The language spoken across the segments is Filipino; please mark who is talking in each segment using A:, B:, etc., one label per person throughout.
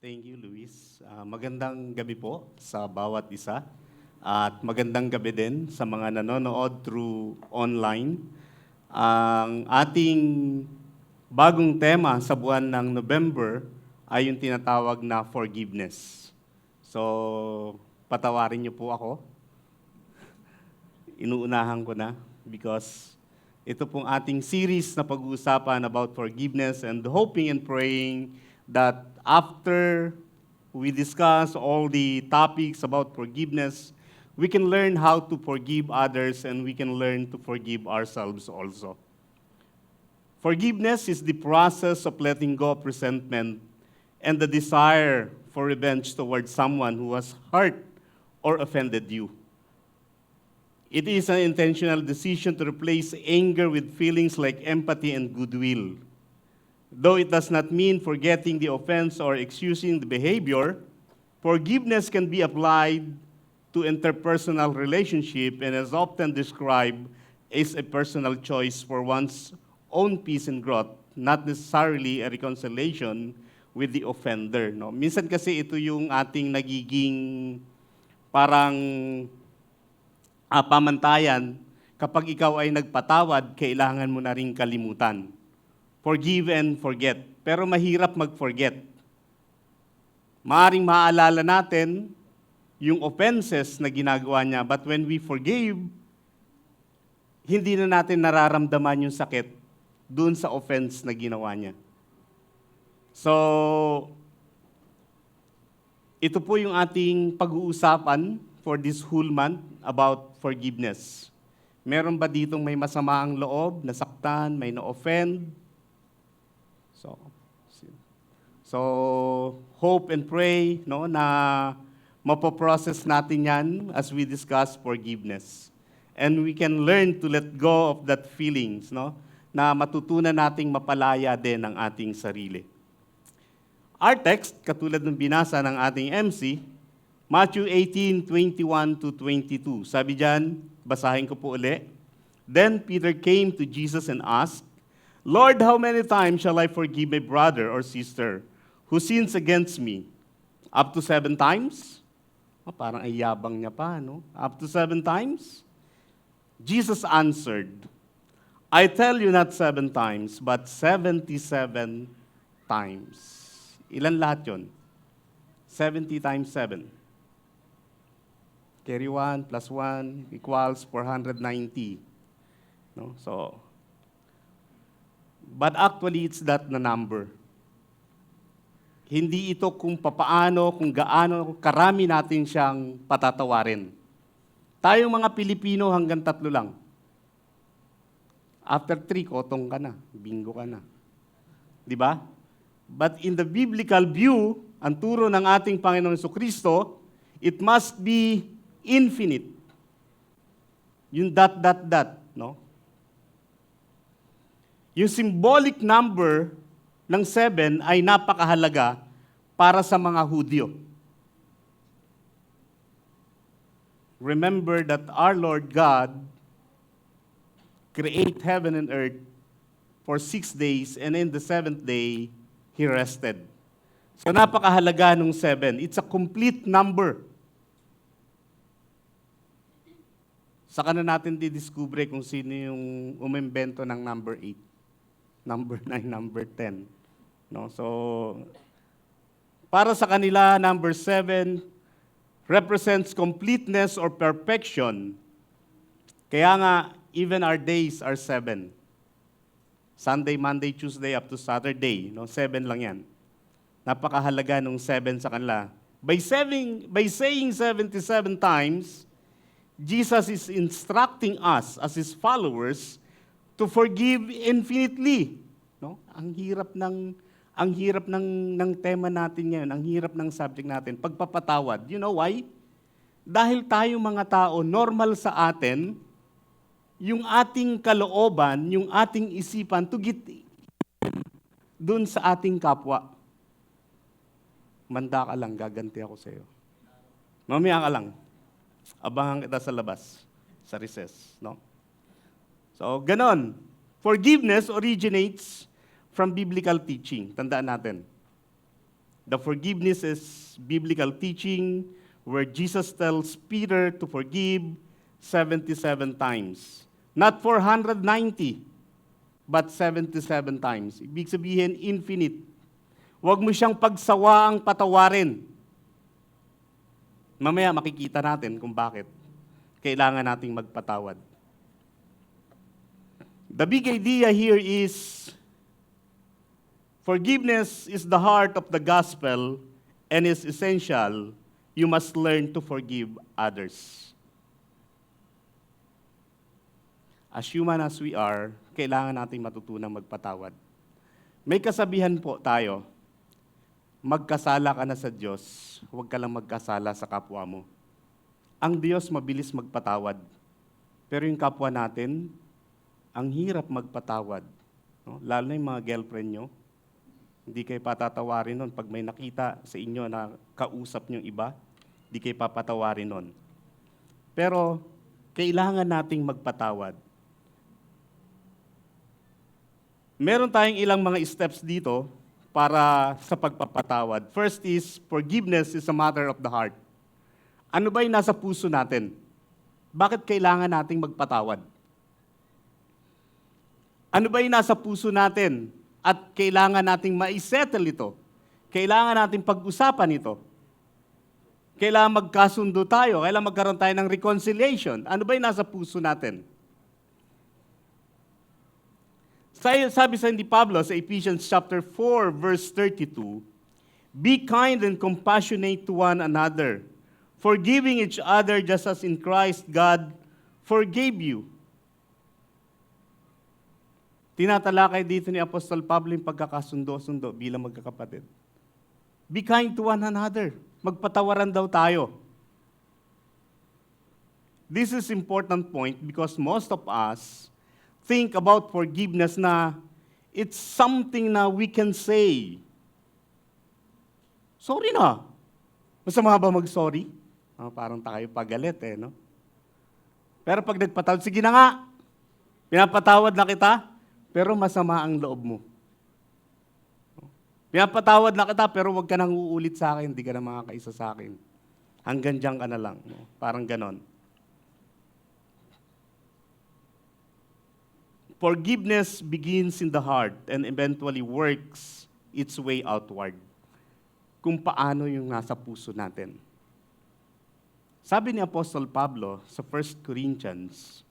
A: Thank you, Luis. Magandang gabi po sa bawat isa. At magandang gabi din sa mga nanonood through online. Ang ating bagong tema sa buwan ng November ay yung tinatawag na forgiveness. So, patawarin niyo po ako. Inuunahan ko na because ito pong ating series na pag-uusapan about forgiveness and hoping and praying that after we discuss all the topics about forgiveness, we can learn how to forgive others and we can learn to forgive ourselves also. Forgiveness is the process of letting go of resentment and the desire for revenge towards someone who has hurt or offended you. It is an intentional decision to replace anger with feelings like empathy and goodwill. Though it does not mean forgetting the offense or excusing the behavior, forgiveness can be applied to interpersonal relationship and is often described as a personal choice for one's own peace and growth, not necessarily a reconciliation with the offender. No? Minsan kasi ito yung ating nagiging parang pamantayan, kapag ikaw ay nagpatawad, kailangan mo na rin kalimutan. Forgive and forget. Pero mahirap mag-forget. Maaring maaalala natin yung offenses na ginagawa niya, but when we forgive, hindi na natin nararamdaman yung sakit dun sa offense na ginawa niya. So, ito po yung ating pag-uusapan for this whole month about forgiveness. Meron ba ditong may masama ang loob, nasaktan, may na-offend? So hope and pray no, na mapoprocess natin yan as we discuss forgiveness. And we can learn to let go of that feelings, no, na matutunan nating mapalaya din ang ating sarili. Our text, katulad ng binasa ng ating MC, Matthew 18:21 to 22. Sabi diyan, basahin ko po uli. Then Peter came to Jesus and asked, Lord, how many times shall I forgive my brother or sister who sins against me? Up to 7 times? Parang ay yabang niya pa, no? Up to 7 times? Jesus answered, I tell you not 7 times, but 77 times. Ilan lahat yun? 70 times 7. Carry 1 plus 1 equals 490. No? So, but actually, it's that na number. Hindi ito kung papaano, kung gaano karami natin siyang patatawarin. Tayong mga Pilipino hanggang 3 lang. After 3, kotong ka na, bingo ka na. Di ba? But in the biblical view, ang turo ng ating Panginoon Jesucristo, it must be infinite. Yung ... no? Yung symbolic number ng 7 ay napakahalaga para sa mga Hudyo. Remember that our Lord God created heaven and earth for 6 days, and in the 7th day, He rested. So napakahalaga nung 7. It's a complete number. Saka na natin didiskubre kung sino yung umimbento ng number 8, number 9, number 10. No? So, para sa kanila, number 7 represents completeness or perfection. Kaya nga, even our days are 7. Sunday, Monday, Tuesday, up to Saturday. No? 7 lang yan. Napakahalaga nung 7 sa kanila. By saying 77 times, Jesus is instructing us as His followers to forgive infinitely. No? Ang hirap ng tema natin ngayon, ang hirap ng subject natin, pagpapatawad. You know why? Dahil tayo mga tao, normal sa atin, yung ating kalooban, yung ating isipan, to get dun sa ating kapwa. Manda ka lang, gaganti ako sa iyo. Mamaya ka lang. Abangan kita sa labas, sa recess, no? So, ganon. Forgiveness originates from biblical teaching. Tandaan natin. The forgiveness is biblical teaching where Jesus tells Peter to forgive 77 times. Not 490, but 77 times. Ibig sabihin, infinite. Huwag mo siyang pagsawaang patawarin. Mamaya makikita natin kung bakit kailangan nating magpatawad. The big idea here is forgiveness is the heart of the gospel and is essential. You must learn to forgive others. As human as we are, kailangan nating matutunang magpatawad. May kasabihan po tayo, magkasala ka na sa Diyos, huwag ka lang magkasala sa kapwa mo. Ang Diyos mabilis magpatawad. Pero yung kapwa natin, ang hirap magpatawad. No? Lalo na yung mga girlfriend nyo, hindi kayo patatawarin nun. Pag may nakita sa inyo na kausap nyo iba, hindi kayo papatawarin nun. Pero kailangan nating magpatawad. Meron tayong ilang mga steps dito para sa pagpapatawad. First is, forgiveness is a matter of the heart. Ano ba yung nasa puso natin? Bakit kailangan nating magpatawad? Ano ba yung nasa puso natin? At kailangan nating maisettle ito. Kailangan nating pag-usapan ito. Kailangan magkasundo tayo. Kailangan magkaroon tayo ng reconciliation. Ano ba yung nasa puso natin? Sabi sa ni Pablo sa Ephesians chapter 4, verse 32, be kind and compassionate to one another, forgiving each other just as in Christ God forgave you. Tinatalakay dito ni Apostol Pablo yung pagkakasundo-sundo bilang magkakapatid. Be kind to one another. Magpatawaran daw tayo. This is important point because most of us think about forgiveness na it's something na we can say. Sorry na. Masama ba mag-sorry? Parang tayo pagalit no? Pero pag nagpatawad, sige na nga. Pinapatawad na kita. Pero masama ang loob mo. Pinapatawad na kita, pero huwag ka nang uulit sa akin, hindi ka na makakaisa sa akin. Hanggang diyan ka na lang. No? Parang ganon. Forgiveness begins in the heart and eventually works its way outward. Kung paano yung nasa puso natin. Sabi ni Apostol Pablo sa 1 Corinthians,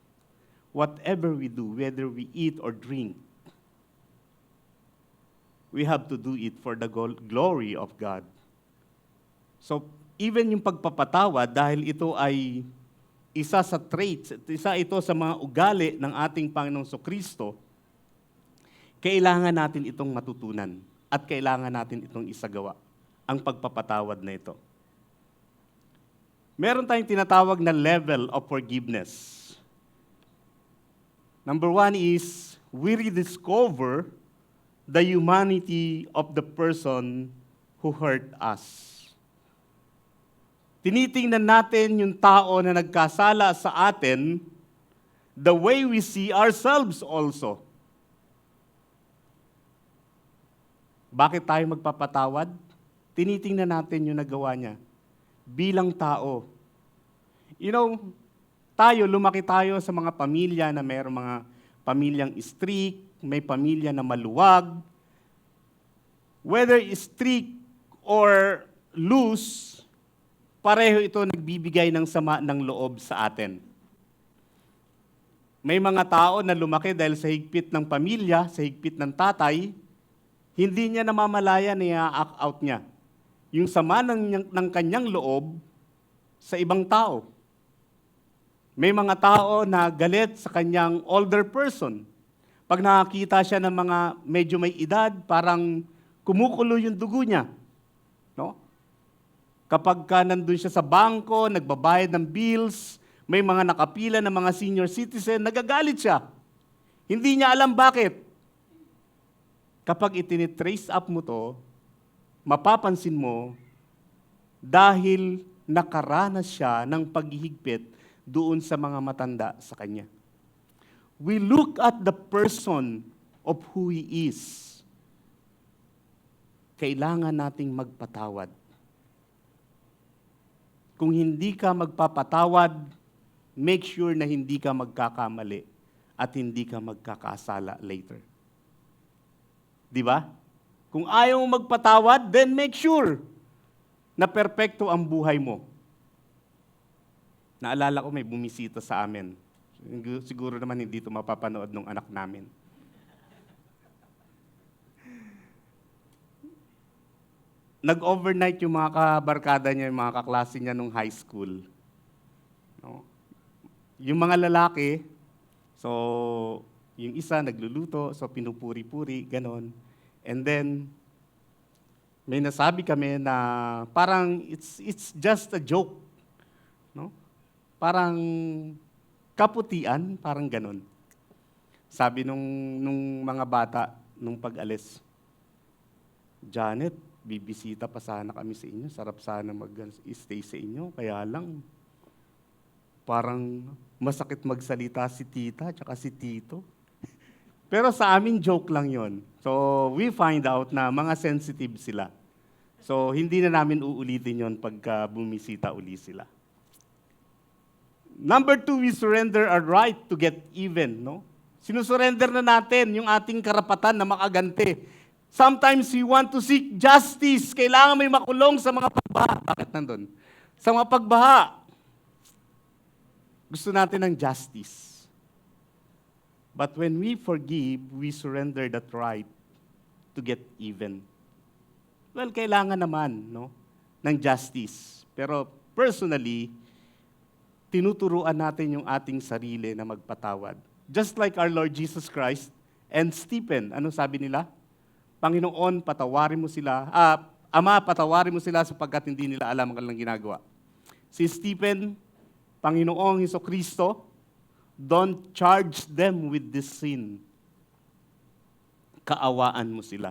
A: whatever we do, whether we eat or drink, we have to do it for the glory of God. So, even yung pagpapatawad, dahil ito ay isa sa traits, isa ito sa mga ugali ng ating Panginoong Kristo, kailangan natin itong matutunan at kailangan natin itong isagawa, ang pagpapatawad na ito. Meron tayong tinatawag na level of forgiveness. Number one is, we rediscover the humanity of the person who hurt us. Tinitingnan natin yung tao na nagkasala sa atin the way we see ourselves also. Bakit tayo magpapatawad? Tinitingnan natin yung nagawa niya bilang tao. You know, lumaki tayo sa mga pamilya na mayroong mga pamilyang strict, may pamilya na maluwag. Whether strict or loose, pareho ito nagbibigay ng sama ng loob sa atin. May mga tao na lumaki dahil sa higpit ng pamilya, sa higpit ng tatay, hindi niya namamalaya na i-act out niya yung sama ng kanyang loob sa ibang tao. May mga tao na galit sa kanyang older person. Pag nakakita siya ng mga medyo may edad, parang kumukulo yung dugo niya. No? Kapag nandun siya sa bangko, nagbabayad ng bills, may mga nakapila ng mga senior citizen, nagagalit siya. Hindi niya alam bakit. Kapag itinitrace up mo to, mapapansin mo, dahil nakaranas siya ng paghihigpit doon sa mga matanda sa kanya. We look at the person of who he is. kailangan nating magpatawad. Kung hindi ka magpapatawad, make sure na hindi ka magkakamali at hindi ka magkakasala later. Di ba? Kung ayaw mo magpatawad, then make sure na perpekto ang buhay mo. Naalala ko may bumisita sa amin. Siguro naman hindi ito mapapanood ng anak namin. Nag-overnight yung mga kabarkada niya, yung mga kaklase niya nung high school. No? Yung mga lalaki, so yung isa nagluluto, so pinupuri-puri, ganon. And then, may nasabi kami na parang it's just a joke. No? Parang kaputian, parang ganon. Sabi nung mga bata, nung pag-alis, Janet, bibisita pa sana kami sa inyo. Sarap sana mag-stay sa inyo. Kaya lang, parang masakit magsalita si tita at si tito. Pero sa amin, joke lang yon. So, we find out na mga sensitive sila. So, hindi na namin uulitin yon pagka bumisita uli sila. Number 2, we surrender our right to get even. No? Sinusurrender na natin yung ating karapatan na makaganti. Sometimes we want to seek justice. Kailangan may makulong sa mga pagbaha. Bakit nandun? Sa mga pagbaha. Gusto natin ng justice. But when we forgive, we surrender that right to get even. Well, kailangan naman ng justice. Pero personally, tinuturuan natin yung ating sarili na magpatawad. Just like our Lord Jesus Christ and Stephen. Ano sabi nila? Panginoon, patawarin mo sila. Ama, patawarin mo sila sapagkat hindi nila alam ang kanilang ginagawa. Si Stephen, Panginoong Hesukristo, don't charge them with this sin. Kaawaan mo sila.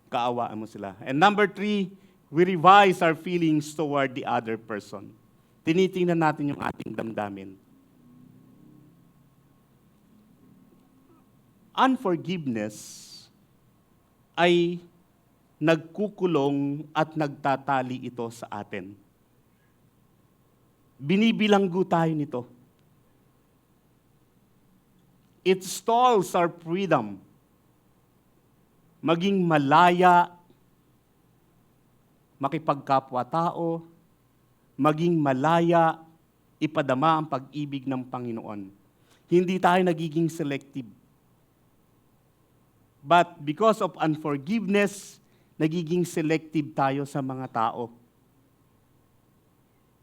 A: Kaawaan mo sila. And number 3, we revise our feelings toward the other person. Tinitingnan natin yung ating damdamin. Unforgiveness ay nagkukulong at nagtatali ito sa atin. Binibilanggo tayo nito. It stalls our freedom. Maging malaya, makipagkapwa-tao, maging malaya, ipadama ang pag-ibig ng Panginoon. Hindi tayo nagiging selective. But because of unforgiveness, nagiging selective tayo sa mga tao.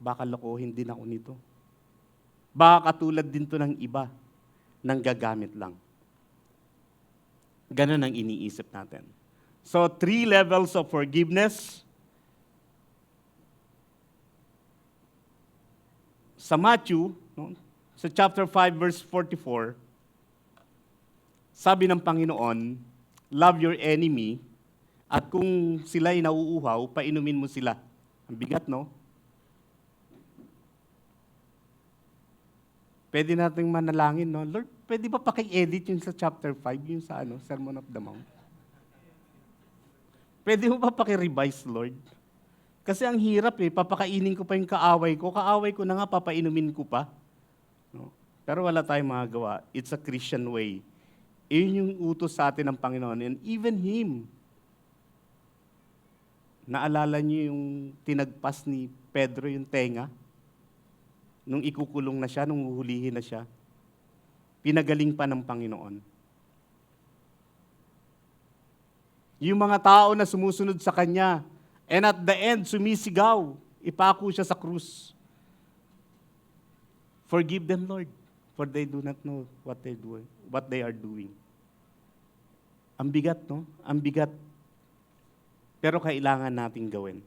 A: Baka lokohin din ako nito. Baka katulad din to ng iba, nang gagamit lang. Ganun ang iniisip natin. So, 3 levels of forgiveness. Sa Matthew, sa chapter 5, verse 44, sabi ng Panginoon, love your enemy, at kung sila'y nauuhaw, painumin mo sila. Ang bigat, no? Pwede nating manalangin, no? Lord, pwede ba paki-edit yung sa chapter 5, yung sa Sermon of the Mount? Pwede mo ba paki-revise, Lord? Kasi ang hirap papakainin ko pa yung kaaway ko na nga, papainumin ko pa. No? Pero wala tayong magagawa. It's a Christian way. Iyon yung utos sa atin ng Panginoon. And even Him, naalala niyo yung tinagpas ni Pedro yung tenga? Nung ikukulong na siya, nung huhulihin na siya. Pinagaling pa ng Panginoon. Yung mga tao na sumusunod sa Kanya, and at the end, sumisigaw, ipako siya sa krus. Forgive them, Lord, for they do not know what they are doing. Ang bigat, no? Ang bigat. Pero kailangan nating gawin.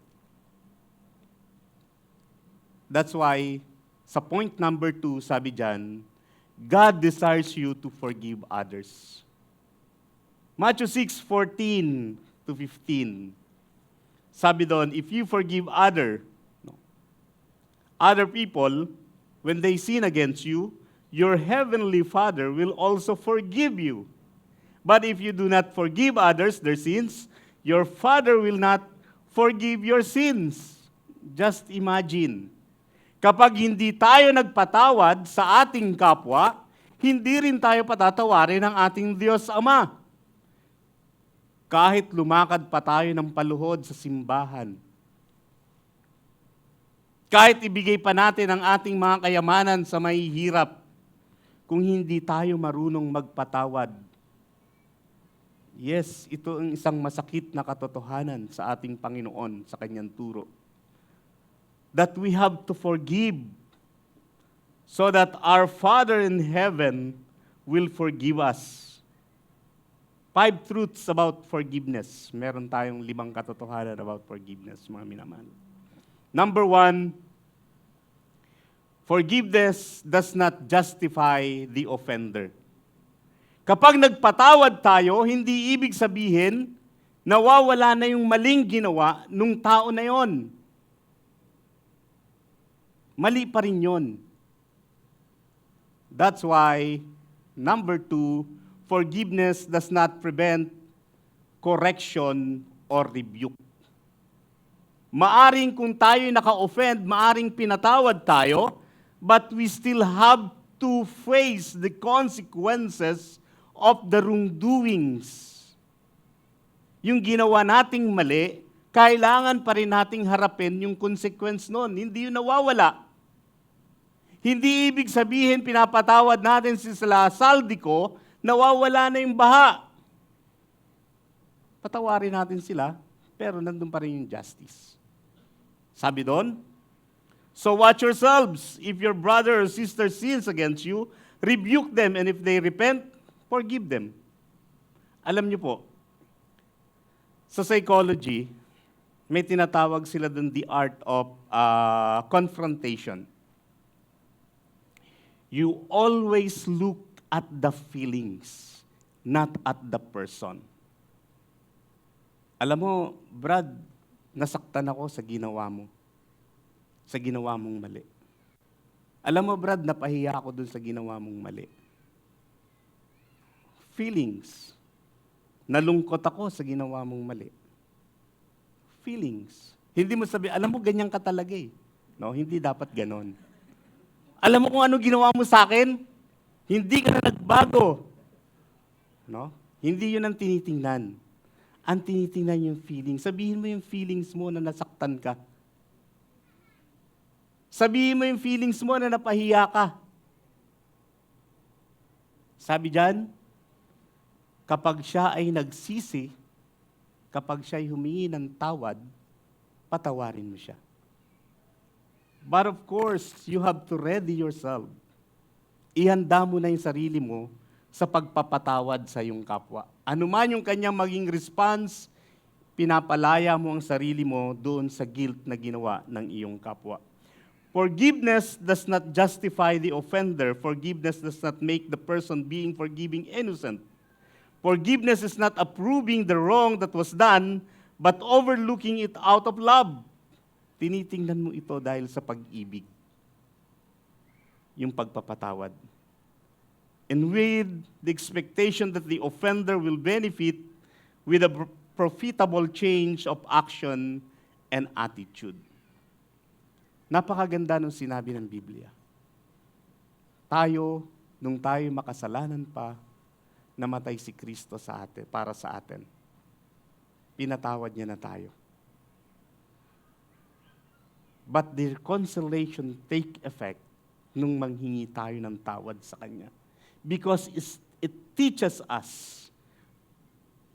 A: That's why, sa point number 2, sabi dyan, God desires you to forgive others. Matthew 6:14 to 15. Sabi doon, if you forgive other people, when they sin against you, your heavenly Father will also forgive you. But if you do not forgive others their sins, your Father will not forgive your sins. Just imagine. Kapag hindi tayo nagpatawad sa ating kapwa, hindi rin tayo patatawarin ng ating Diyos Ama. Kahit lumakad pa tayo ng paluhod sa simbahan, kahit ibigay pa natin ang ating mga kayamanan sa mahihirap, kung hindi tayo marunong magpatawad, yes, ito ang isang masakit na katotohanan sa ating Panginoon sa kanyang turo. That we have to forgive so that our Father in heaven will forgive us. 5 truths about forgiveness. Meron tayong 5 katotohanan about forgiveness, mga minamahal. Number 1, forgiveness does not justify the offender. Kapag nagpatawad tayo, hindi ibig sabihin nawawala na yung maling ginawa nung tao na yon. Mali pa rin yun. That's why, number 2, forgiveness does not prevent correction or rebuke. Maaring kung tayo naka-offend, maaring pinatawad tayo, but we still have to face the consequences of the wrongdoings. Yung ginawa nating mali, kailangan pa rin nating harapin yung consequence nun. Hindi yun nawawala. Hindi ibig sabihin pinapatawad natin si Saldico, nawawala na yung baha. Patawarin natin sila, pero nandun pa rin yung justice. Sabi doon, so watch yourselves. If your brother or sister sins against you, rebuke them, and if they repent, forgive them. Alam niyo po, sa psychology, may tinatawag sila doon the art of confrontation. You always look at the feelings, not at the person. Alam mo, Brad, nasaktan ako sa ginawa mo. Sa ginawa mong mali. Alam mo, Brad, napahiya ako dun sa ginawa mong mali. Feelings. Nalungkot ako sa ginawa mong mali. Feelings. Hindi mo sabi, alam mo, ganyan ka talaga eh. No, hindi dapat ganon. Alam mo kung ano ginawa mo sa akin? Hindi ka na nagbago. No? Hindi yun ang tinitingnan. Ang tinitingnan yung feelings. Sabihin mo yung feelings mo na nasaktan ka. Sabihin mo yung feelings mo na napahiya ka. Sabi dyan, kapag siya ay nagsisi, kapag siya ay humingi ng tawad, patawarin mo siya. But of course, you have to ready yourself. Ihanda mo na yung sarili mo sa pagpapatawad sa iyong kapwa. Ano man yung kanyang maging response, pinapalaya mo ang sarili mo doon sa guilt na ginawa ng iyong kapwa. Forgiveness does not justify the offender. Forgiveness does not make the person being forgiving innocent. Forgiveness is not approving the wrong that was done, but overlooking it out of love. Tinitingnan mo ito dahil sa pag-ibig. Yung pagpapatawad. And with the expectation that the offender will benefit with a profitable change of action and attitude. Napakaganda nung sinabi ng Biblia. Nung tayo makasalanan pa, namatay si Kristo sa atin, para sa atin. Pinatawad niya na tayo. But the reconciliation take effect nung manghingi tayo ng tawad sa Kanya. Because it teaches us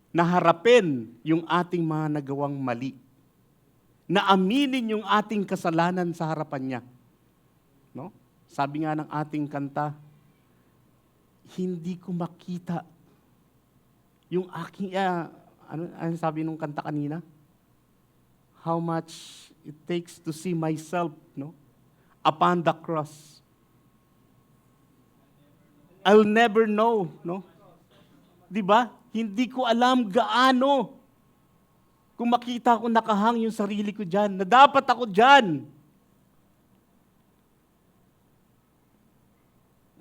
A: na harapin yung ating mga nagawang mali. Na aminin yung ating kasalanan sa harapan niya. No? Sabi nga ng ating kanta, hindi ko makita yung aking, ano sabi nung kanta kanina? How much it takes to see myself, no? Upon the cross. I'll never know, no? 'Di ba? Hindi ko alam gaano kung makita ko nakahang yung sarili ko diyan, na dapat ako diyan.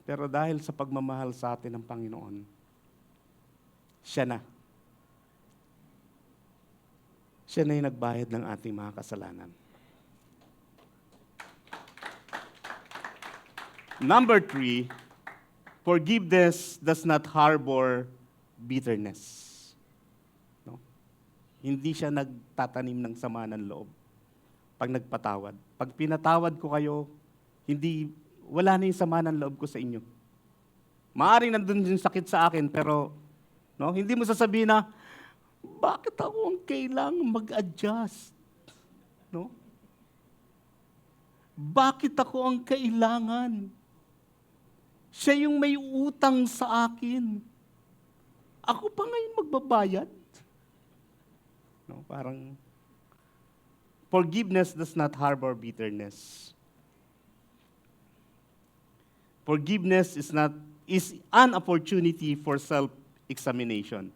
A: Pero dahil sa pagmamahal sa atin ng Panginoon, siya na. Siya na yung nagbayad ng ating mga kasalanan. Number 3, forgiveness does not harbor bitterness. No? Hindi siya nagtatanim ng sama ng loob pag nagpatawad. Pag pinatawad ko kayo, wala na yung sama ng loob ko sa inyo. Maaaring nandun yung sakit sa akin, pero hindi mo sasabihin na, bakit ako ang kailangang mag-adjust? No? Bakit ako ang kailangan? Siya yung may utang sa akin. Ako pa ngayon magbabayad? No, parang, forgiveness does not harbor bitterness. Forgiveness is an opportunity for self-examination.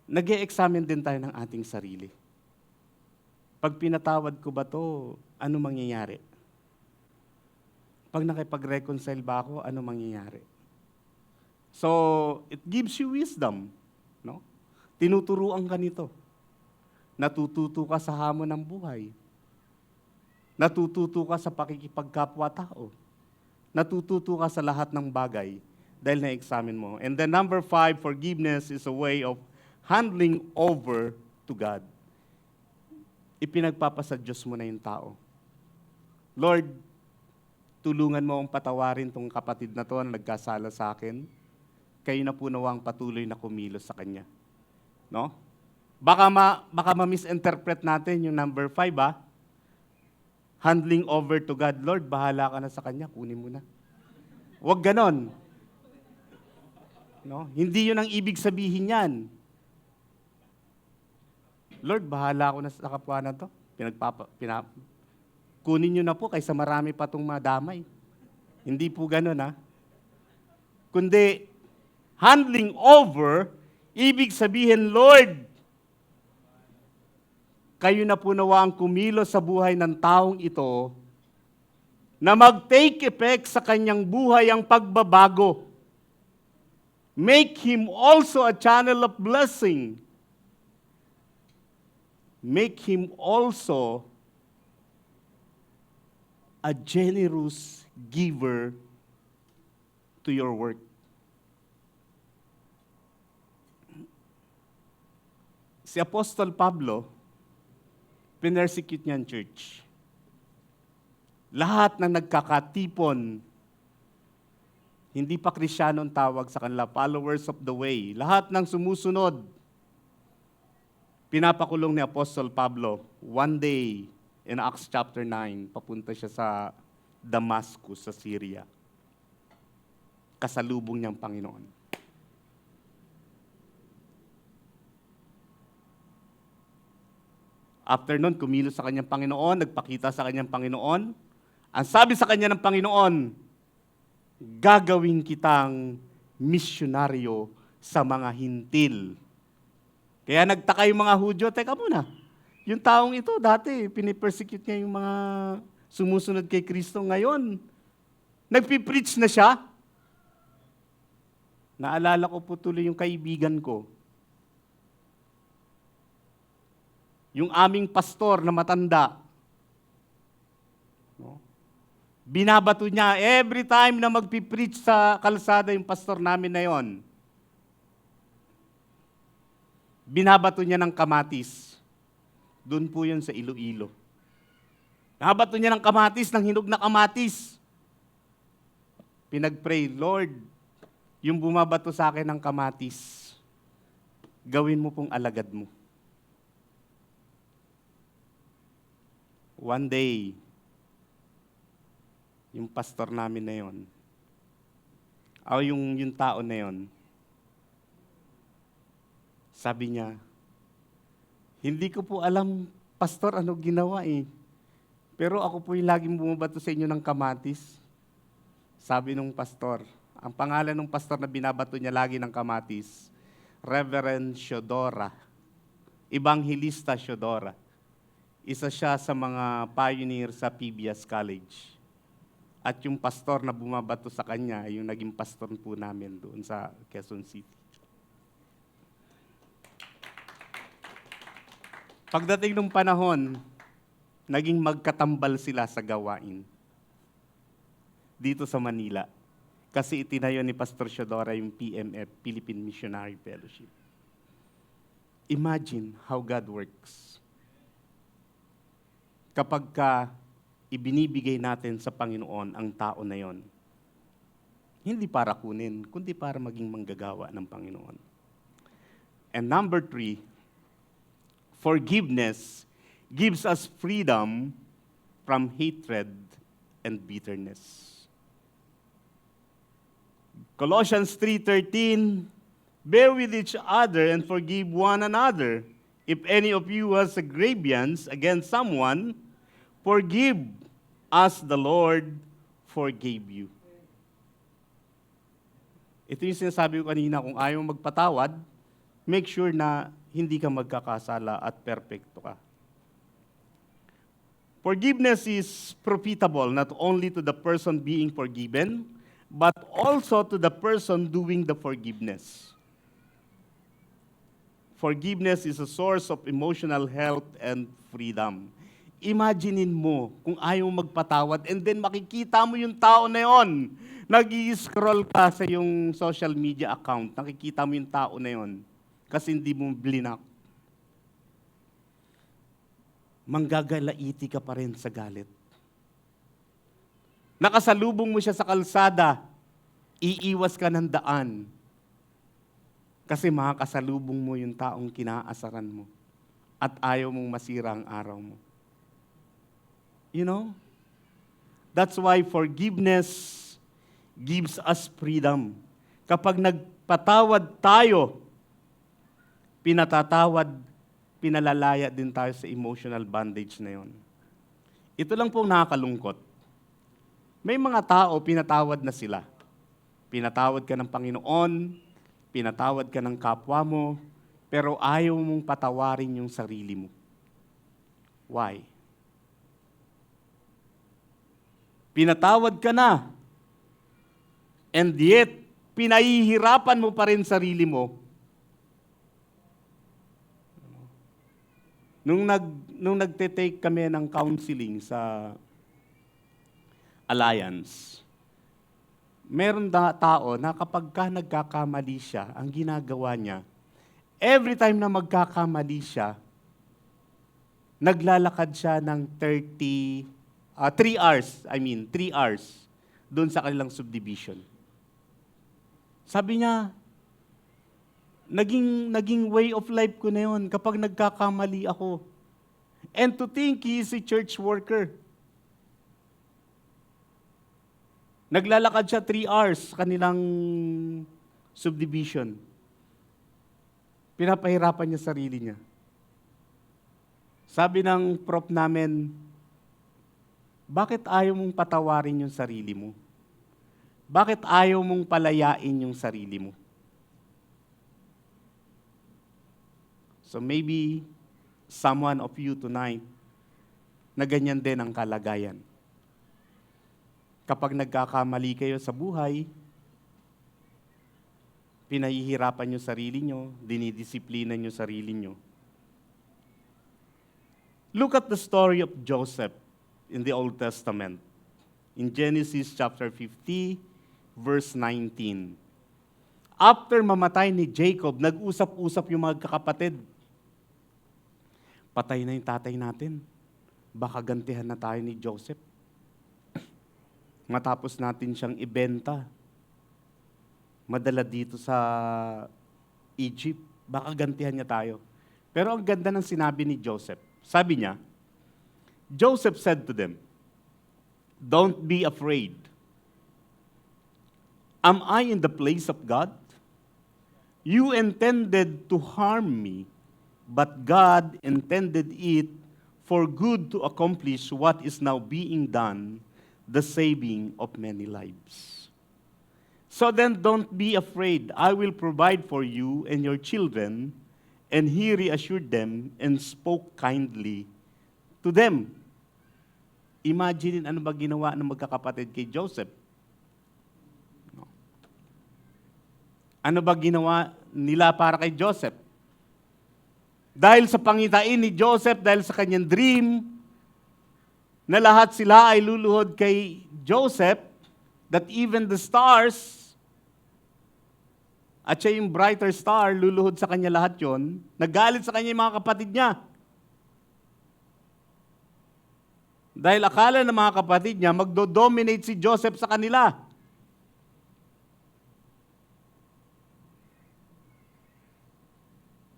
A: Nag-e-examine din tayo ng ating sarili. Pag pinatawad ko ba to, ano mangyayari? Pag nakipag-reconcile ba ako, ano mangyayari? So, it gives you wisdom. No? Tinuturuan ka nito. Natututo ka sa hamon ng buhay. Natututo ka sa pakikipagkapwa-tao. Natututo ka sa lahat ng bagay dahil na-examine mo. And then number 5, forgiveness is a way of handling over to God. Ipinagpapasa Diyos mo na yung tao. Lord, tulungan mo akong patawarin tong kapatid na to na nagkasala sa akin. Kayo na po nawang patuloy na kumilos sa kanya. No? Baka ma-misinterpret natin yung number 5, handling over to God. Lord, bahala ka na sa kanya, kunin mo na. Huwag ganon. No? Hindi yun ang ibig sabihin yan. Lord, bahala ko na sa kapwa na to. Kunin nyo na po kaysa marami pa itong madamay. Hindi po ganon, ha? Kundi, handling over, ibig sabihin, Lord, kayo na po nawa ang kumilos sa buhay ng taong ito na mag-take effect sa kanyang buhay ang pagbabago. Make him also a channel of blessing. Make him also a generous giver to your work. Si Apostol Pablo, pinersecute niya ang church. Lahat ng nagkakatipon, hindi pa Krisyano ang tawag sa kanila, followers of the way. Lahat ng sumusunod, pinapakulong ni Apostol Pablo. One day, in Acts chapter 9, papunta siya sa Damascus, sa Syria. Kasalubong niyang Panginoon. After nun, kumilos sa kanyang Panginoon, nagpakita sa kanyang Panginoon. Ang sabi sa kanya ng Panginoon, gagawin kitang misyonaryo sa mga hintil. Kaya nagtaka yung mga Hudyo, teka muna, yung taong ito dati, pinipersecute niya yung mga sumusunod kay Kristo ngayon. Nagpipreach na siya. Naalala ko po tuloy yung kaibigan ko. Yung aming pastor na matanda. No? Binabato niya every time na magpipreach sa kalsada yung pastor namin na yon. Binabato niya ng kamatis. Doon po yun sa Iloilo. Binabato niya ng kamatis, ng hinog na kamatis. Pinag-pray, Lord, yung bumabato sa akin ng kamatis, gawin mo pong alagad mo. One day, yung pastor namin na yon, o yung tao na yon, sabi niya, hindi ko po alam, pastor, ano ginawa eh. Pero ako po yung laging bumabato sa inyo ng kamatis. Sabi nung pastor, ang pangalan ng pastor na binabato niya lagi ng kamatis, Reverend Shodora, Evangelista Shodora. Isa siya sa mga pioneer sa PBS College. At yung pastor na bumabato sa kanya, yung naging pastor po namin doon sa Quezon City. Pagdating ng panahon, naging magkatambal sila sa gawain dito sa Manila. Kasi itinayo ni Pastor Shodora yung PMF, Philippine Missionary Fellowship. Imagine how God works. Kapag ibinibigay natin sa Panginoon ang tao na yon, hindi para kunin, kundi para maging manggagawa ng Panginoon. And number 3, forgiveness gives us freedom from hatred and bitterness. Colossians 3:13, bear with each other and forgive one another. If any of you has a grievance against someone, forgive as the Lord forgave you. Ito yung sinasabi ko kanina, kung ayaw magpatawad, make sure na hindi ka magkakasala at perfecto ka. Forgiveness is profitable not only to the person being forgiven, but also to the person doing the forgiveness. Forgiveness is a source of emotional health and freedom. Imaginein mo kung ayaw magpatawad and then makikita mo yung tao na yon. Nag-i-scroll ka sa yung social media account, nakikita mo yung tao na yon kasi hindi mo blinak. Manggagalaiti ka pa rin sa galit. Nakasalubong mo siya sa kalsada, iiwas ka ng daan. Kasi makakasalubong mo yung taong kinaasaran mo at ayaw mong masira ang araw mo. You know? That's why forgiveness gives us freedom. Kapag nagpatawad tayo, pinatatawad, pinalalaya din tayo sa emotional bondage na yon. Ito lang pong nakakalungkot. May mga tao, pinatawad na sila. Pinatawad ka ng Panginoon, pinatawad ka ng kapwa mo, pero ayaw mong patawarin yung sarili mo. Why? Pinatawad ka na, and yet, pinahihirapan mo pa rin sarili mo. Nung nagte-take kami ng counseling sa Alliance, meron tao na kapag nagkakamali siya, ang ginagawa niya, every time na magkakamali siya, naglalakad siya ng 3 hours doon sa kanilang subdivision. Sabi niya, naging way of life ko na yun kapag nagkakamali ako. And to think he is a church worker. Naglalakad siya 3 hours sa kanilang subdivision. Pinapahirapan niya sarili niya. Sabi ng prof namin, bakit ayaw mong patawarin yung sarili mo? Bakit ayaw mong palayain yung sarili mo? So maybe someone of you tonight na ganyan din ang kalagayan. Kapag nagkakamali kayo sa buhay, pinahihirapan nyo sarili nyo, dinidisiplina nyo sarili nyo. Look at the story of Joseph in the Old Testament. In Genesis chapter 50, verse 19. After mamatay ni Jacob, nag-usap-usap yung mga kakapatid. Patay na yung tatay natin. Baka gantihan na tayo ni Joseph. Matapos natin siyang ibenta. Madala dito sa Egypt. Baka gantihan niya tayo. Pero ang ganda ng sinabi ni Joseph. Sabi niya, Joseph said to them, "Don't be afraid. Am I in the place of God? You intended to harm me, but God intended it for good to accomplish what is now being done, the saving of many lives. So then don't be afraid. I will provide for you and your children." And he reassured them and spoke kindly to them. Imagine ano ba ginawa ng magkakapatid kay Joseph? No. Ano ba ginawa nila para kay Joseph? Dahil sa pangitain ni Joseph, dahil sa kanyang dream, na lahat sila ay luluhod kay Joseph, that even the stars, at siya yung brighter star, luluhod sa kanya lahat yon. Nagalit sa kanya yung mga kapatid niya. Dahil akala ng mga kapatid niya, magdo-dominate si Joseph sa kanila.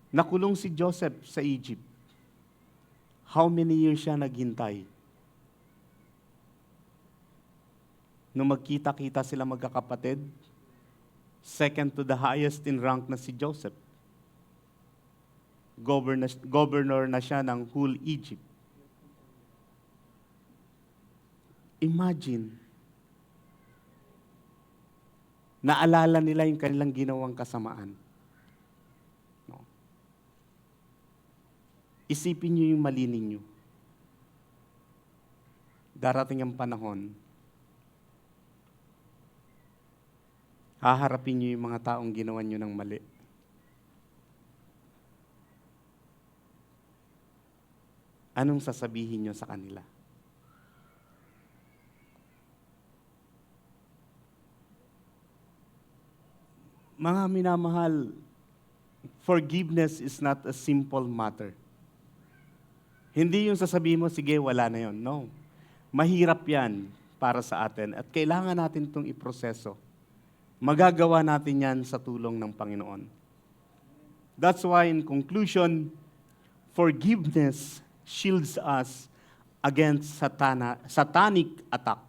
A: Nakulong si Joseph sa Egypt. How many years siya naghintay? Nung magkita-kita sila magkakapatid, second to the highest in rank na si Joseph. Governor na siya ng whole Egypt. Imagine, naalala nila yung kanilang ginawang kasamaan. No? Isipin niyo yung mali ninyo. Darating ang panahon, haharapin niyo yung mga taong ginawa niyo ng mali. Anong sasabihin niyo sa kanila? Mga minamahal, forgiveness is not a simple matter. Hindi yung sasabihin mo, sige, wala na yon. No. Mahirap yan para sa atin at kailangan natin itong iproseso. Magagawa natin yan sa tulong ng Panginoon. That's why in conclusion, forgiveness shields us against satanic attack.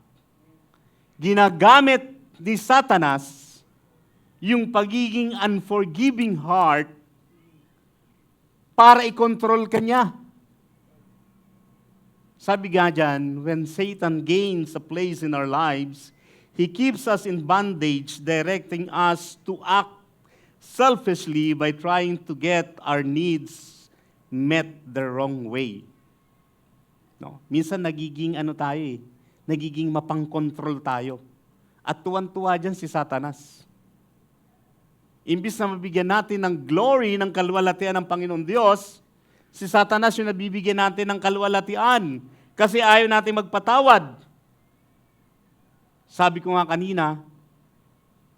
A: Ginagamit ni Satanas yung pagiging unforgiving heart para i-control ka niya. Sabi nga dyan, when Satan gains a place in our lives, he keeps us in bondage, directing us to act selfishly by trying to get our needs met the wrong way. No? Minsan nagiging nagiging mapang-control tayo. At tuwan-tuwa dyan si Satanas. Imbis na mabigyan natin ng glory ng kaluwalhatian ng Panginoon Diyos, si Satanas yung nabibigyan natin ng kaluwalhatian kasi ayaw natin magpatawad. Sabi ko nga kanina,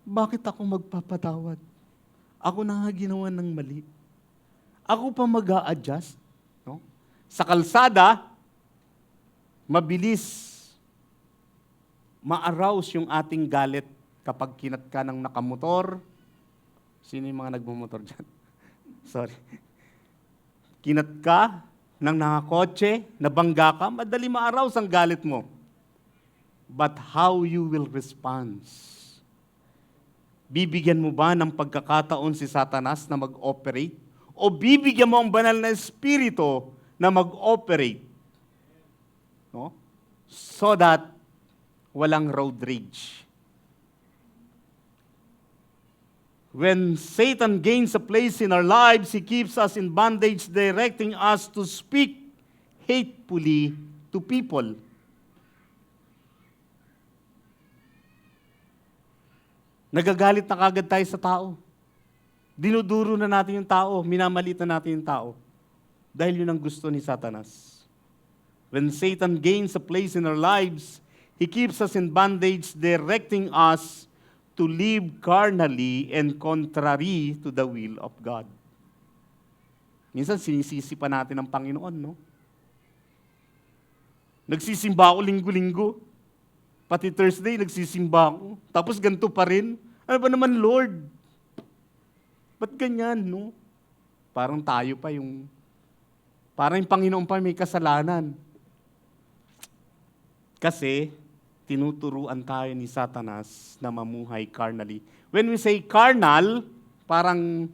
A: bakit ako magpapatawad? Ako na nga ginawa ng mali. Ako pa mag-a-adjust. No? Sa kalsada, mabilis ma-arouse yung ating galit kapag kinat ka ng nakamotor. Sino yung mga nagmumotor dyan? Sorry. Kinat ka ng nakakotse, nabangga ka, madali ma-arouse ang galit mo. But how you will respond? Bibigyan mo ba ng pagkakataon si Satanas na mag-operate? O bibigyan mo ang banal na espiritu na mag-operate? No? So that walang road rage. When Satan gains a place in our lives, he keeps us in bondage, directing us to speak hatefully to people. Nagagalit na kagad tayo sa tao. Dinuduro na natin yung tao, minamalit na natin yung tao. Dahil yun ang gusto ni Satanas. When Satan gains a place in our lives, he keeps us in bondage, directing us to live carnally and contrary to the will of God. Minsan sinisisi pa natin ang Panginoon, no? Nagsisimba ako linggo-linggo. Pati Thursday, nagsisimba ako. Tapos ganito pa rin. Ano ba naman, Lord? Ba't ganyan, no? Parang tayo pa yung... Parang yung Panginoon pa may kasalanan. Kasi, tinuturuan tayo ni Satanas na mamuhay carnally. When we say carnal, parang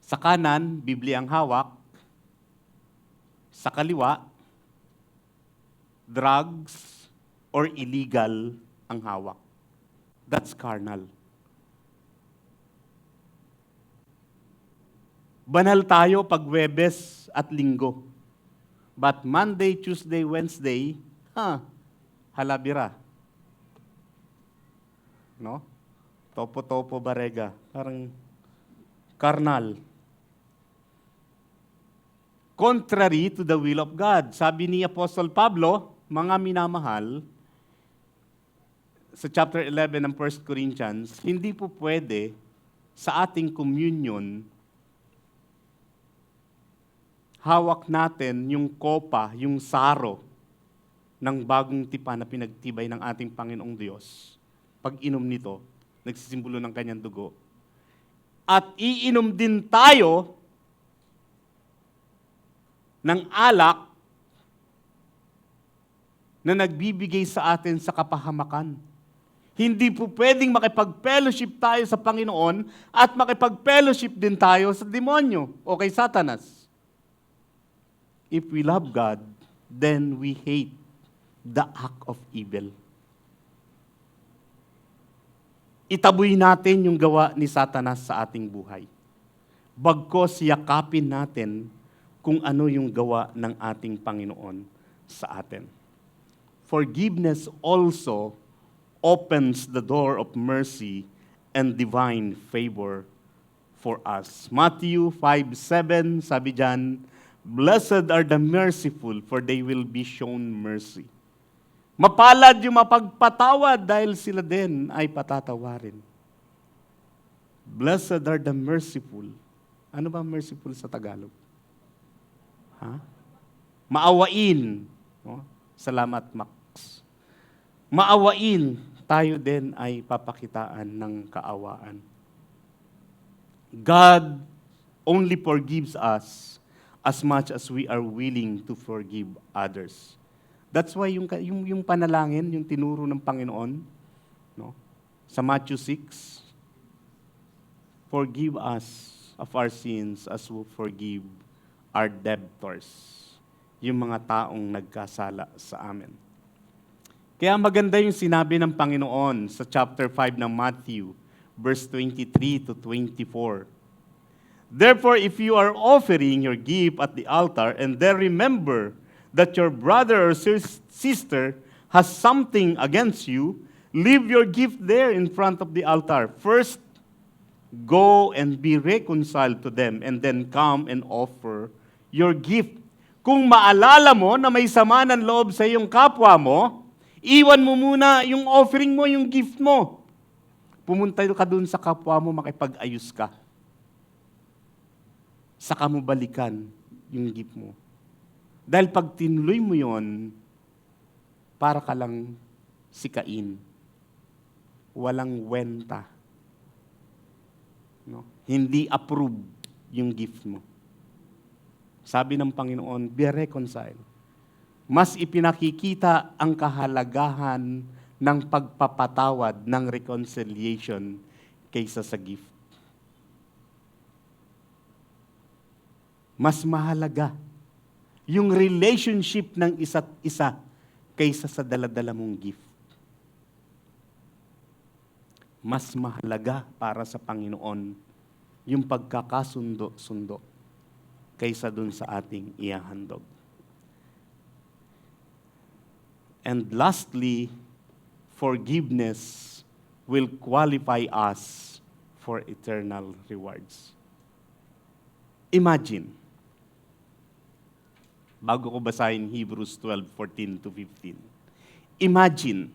A: sa kanan, Biblia ang hawak. Sa kaliwa, drugs or illegal ang hawak. That's carnal. Banal tayo pag Webes at Linggo. But Monday, Tuesday, Wednesday, halabira. No? Topo-topo barega. Parang karnal. contrary to the will of God. Sabi ni Apostle Pablo, mga minamahal, sa chapter 11 ng 1 Corinthians, hindi po pwede sa ating communion, hawak natin yung kopa, yung saro ng bagong tipan na pinagtibay ng ating Panginoong Diyos. Pag inom nito, nagsisimbolo ng kanyang dugo. At iinom din tayo ng alak na nagbibigay sa atin sa kapahamakan. Hindi po pwedeng makipag-fellowship tayo sa Panginoon at makipag-fellowship din tayo sa demonyo o kay Satanas. If we love God, then we hate the act of evil. Itaboy natin yung gawa ni Satanas sa ating buhay. Bagkos yakapin natin kung ano yung gawa ng ating Panginoon sa atin. Forgiveness also opens the door of mercy and divine favor for us. Matthew 5:7, sabi diyan, "Blessed are the merciful, for they will be shown mercy." Mapalad yung mapagpatawad dahil sila din ay patatawarin. Blessed are the merciful. Ano ba merciful sa Tagalog? Maawain. No? Salamat, Max. Maawain, tayo din ay papakitaan ng kaawaan. God only forgives us as much as we are willing to forgive others. That's why yung panalangin, yung tinuro ng Panginoon, no? Sa Matthew 6, forgive us of our sins as we forgive our debtors, yung mga taong nagkasala sa amin. Kaya maganda yung sinabi ng Panginoon sa chapter 5 ng Matthew, verse 23 to 24. Therefore, if you are offering your gift at the altar, and there remember that your brother or sister has something against you, leave your gift there in front of the altar. First, go and be reconciled to them, and then come and offer your gift. Kung maalala mo na may sama ng loob sa iyong kapwa mo, iwan mo muna yung offering mo, yung gift mo. Pumunta ka dun sa kapwa mo, makipag-ayos ka. Saka mo balikan yung gift mo. Dahil pag tinuloy mo yon, para ka lang si Cain. Walang wenta. No? Hindi approve yung gift mo. Sabi ng Panginoon, be reconciled. Mas ipinakikita ang kahalagahan ng pagpapatawad, ng reconciliation kaysa sa gift. Mas mahalaga yung relationship ng isa't isa kaysa sa dala-dala mong gift. Mas mahalaga para sa Panginoon yung pagkakasundo-sundo kaysa dun sa ating ihahandog. And lastly, forgiveness will qualify us for eternal rewards. Imagine, bago ko basahin Hebrews 12:14 to 15. Imagine,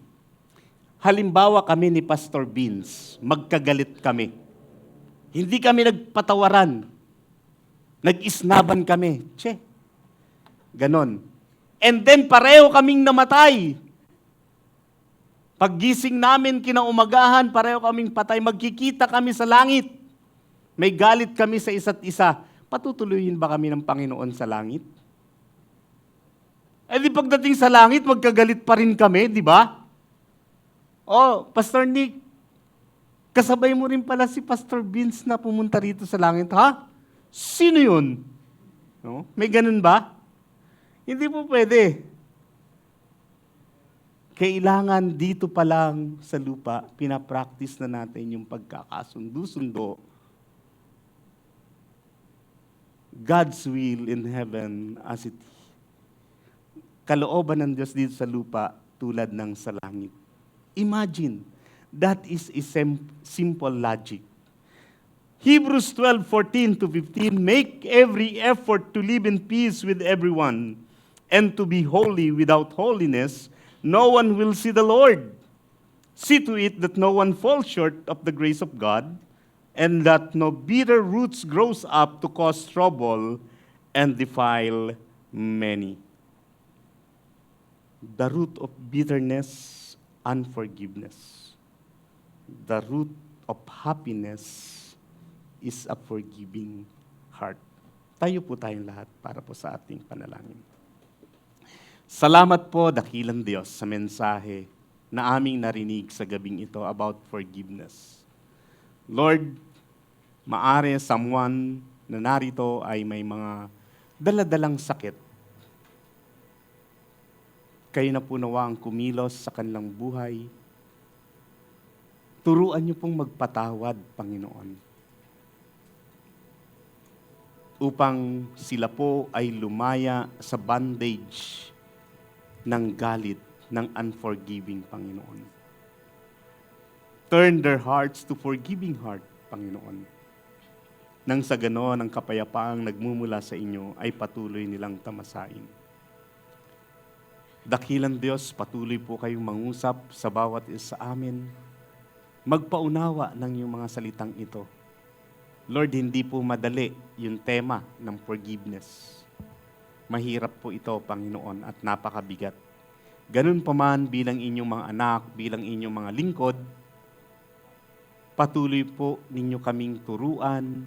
A: halimbawa kami ni Pastor Vince, magkagalit kami. Hindi kami nagpatawaran. Nag-isnaban kami. Ganon. And then pareho kaming namatay. Paggising namin kinaumagahan, pareho kaming patay. Magkikita kami sa langit. May galit kami sa isa't isa. Patutuloyin ba kami ng Panginoon sa langit? Eh di pagdating sa langit, magkagalit pa rin kami, di ba? Oh, Pastor Nick, kasabay mo rin pala si Pastor Vince na pumunta rito sa langit, ha? Sino yun? No? May ganun ba? Hindi po pwede. Kailangan dito pa lang sa lupa, pinapractice na natin yung pagkakasundo-sundo. God's will in heaven as it kalooban ng Diyos dito sa lupa tulad ng sa langit. Imagine, that is a simple logic. Hebrews 12:14 to 15, make every effort to live in peace with everyone and to be holy. Without holiness, no one will see the Lord. See to it that no one falls short of the grace of God, and that no bitter roots grows up to cause trouble and defile many. The root of bitterness, unforgiveness. The root of happiness is a forgiving heart. Tayo po tayong lahat para po sa ating panalangin. Salamat po, dakilang Diyos, sa mensahe na aming narinig sa gabing ito about forgiveness. Lord, maari someone na narito ay may mga daladalang sakit. Kayo na po nawa ang kumilos sa kanilang buhay. Turuan niyo pong magpatawad, Panginoon, upang sila po ay lumaya sa bondage ng galit ng unforgiving, Panginoon. Turn their hearts to forgiving heart, Panginoon. Nang sa ganoon, ang kapayapaang nagmumula sa inyo ay patuloy nilang tamasain. Dakilang Diyos, patuloy po kayong mangusap sa bawat isa sa amin. Magpaunawa ng iyong mga salitang ito. Lord, hindi po madali yung tema ng forgiveness. Mahirap po ito, Panginoon, at napakabigat. Ganun pa man bilang inyong mga anak, bilang inyong mga lingkod, patuloy po ninyo kaming turuan,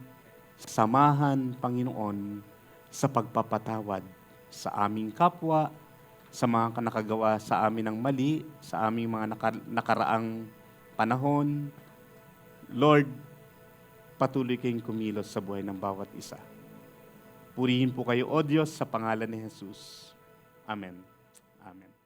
A: samahan, Panginoon, sa pagpapatawad sa aming kapwa, sa mga nakagawa sa amin ng mali, sa aming mga nakaraang panahon. Lord, patuloy kayong kumilos sa buhay ng bawat isa. Purihin po kayo, O Diyos, sa pangalan ni Jesus. Amen. Amen.